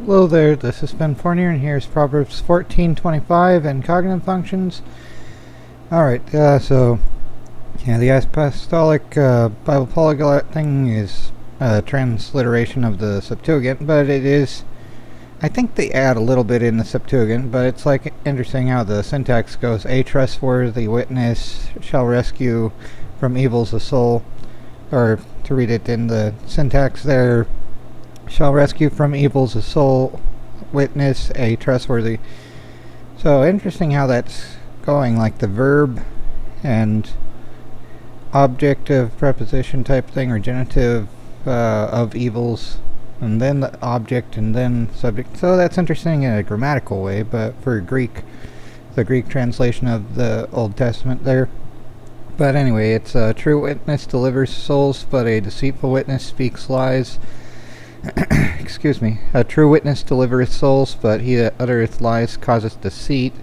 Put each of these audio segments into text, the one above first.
Hello there, this is Ben Fournier, and here's Proverbs 14:25 and cognitive functions. Alright, the apostolic Bible polyglot thing is a transliteration of the Septuagint, but it is, I think they add a little bit in the Septuagint, but it's like interesting how the syntax goes. A trustworthy witness shall rescue from evils a soul, or to read it in the syntax there, shall rescue from evils a soul, witness a trustworthy. So interesting how that's going, like the verb and object of preposition type thing, or genitive of evils, and then the object and then subject. So that's interesting in a grammatical way, but for Greek, the Greek translation of the Old Testament there. But anyway, it's a true witness delivers souls, but a deceitful witness speaks lies. Excuse me. A true witness delivereth souls, but he that uttereth lies causeth deceit.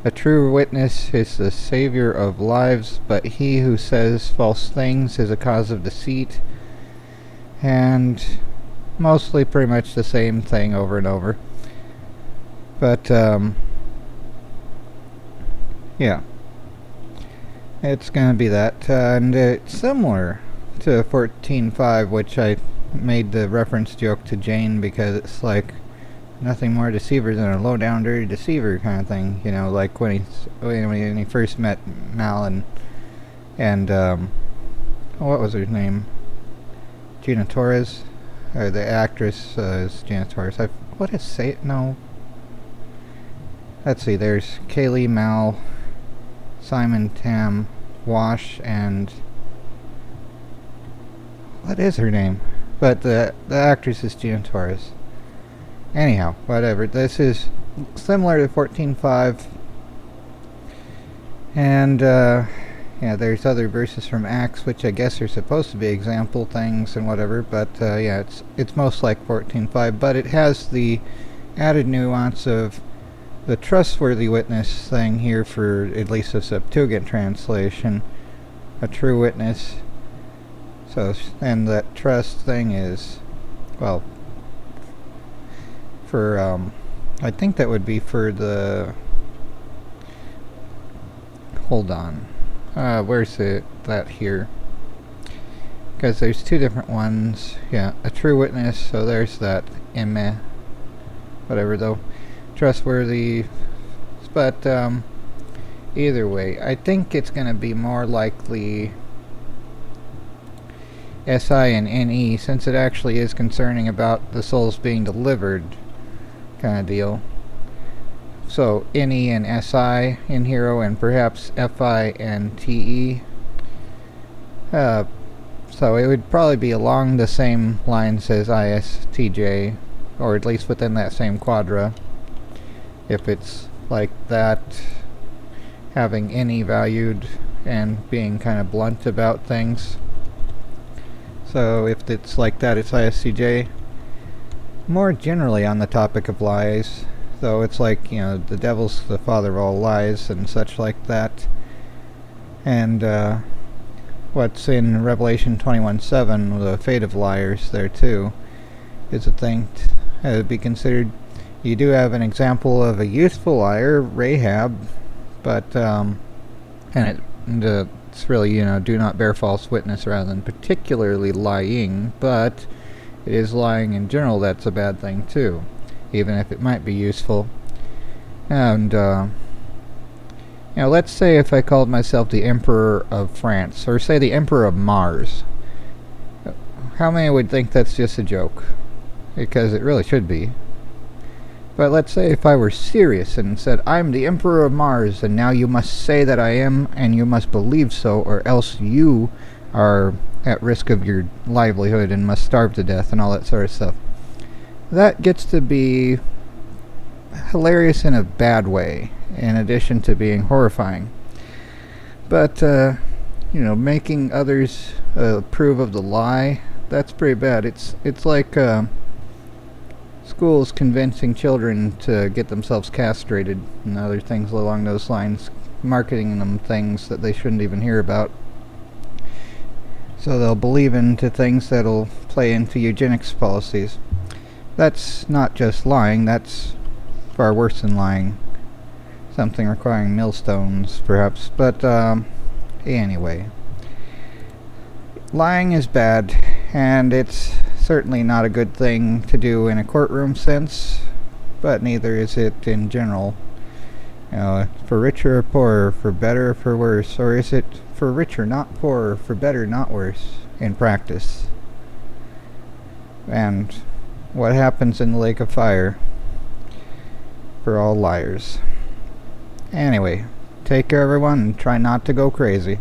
A true witness is the savior of lives, but he who says false things is a cause of deceit. And mostly pretty much the same thing over and over. But, yeah. It's going to be that. And it's similar to 14.5, which I made the reference joke to Jane, because it's like nothing more deceiver than a low down dirty deceiver kind of thing, you know, like when he first met Mal and what was her name, Gina Torres, or the actress is Gina Torres. Let's see, there's Kaylee, Mal, Simon, Tam, Wash, and what is her name? But the actress is Gina Torres. Anyhow, whatever. This is similar to 14.5. And, yeah, there's other verses from Acts, which I guess are supposed to be example things and whatever. But, yeah, it's most like 14.5. But it has the added nuance of the trustworthy witness thing here for at least a Septuagint translation. A true witness. So, and that trust thing is, well, for, I think that would be for the, hold on, where's that here? Because there's two different ones. Yeah, a true witness, so there's that, whatever though, trustworthy, but, either way, I think it's going to be more likely SI and NE, since it actually is concerning about the souls being delivered kind of deal. So NE and SI in Hero, and perhaps FI and TE. So it would probably be along the same lines as ISTJ, or at least within that same quadra, if it's like that, having NE valued and being kind of blunt about things. So if it's like that, it's ISTJ. More generally on the topic of lies, though, it's like, you know, the devil's the father of all lies and such like that. And what's in Revelation 21:7, the fate of liars there too, is a thing to be considered. You do have an example of a youthful liar, Rahab, but it's really, you know, do not bear false witness rather than particularly lying, but it is lying in general that's a bad thing too, even if it might be useful. And, you know, let's say if I called myself the Emperor of France, or say the Emperor of Mars, how many would think that's just a joke? Because it really should be. But let's say if I were serious and said, I'm the Emperor of Mars, and now you must say that I am, and you must believe so, or else you are at risk of your livelihood and must starve to death, and all that sort of stuff. That gets to be hilarious in a bad way, in addition to being horrifying. But, you know, making others approve of the lie, that's pretty bad. It's like, schools convincing children to get themselves castrated and other things along those lines, marketing them things that they shouldn't even hear about. So they'll believe into things that'll play into eugenics policies. That's not just lying, that's far worse than lying. Something requiring millstones, perhaps. But, anyway. Lying is bad, and it's certainly not a good thing to do in a courtroom sense, but neither is it in general. You know, for richer or poorer, for better or for worse, or is it for richer, not poorer, for better, not worse, in practice? And what happens in the lake of fire for all liars? Anyway, take care everyone, and try not to go crazy.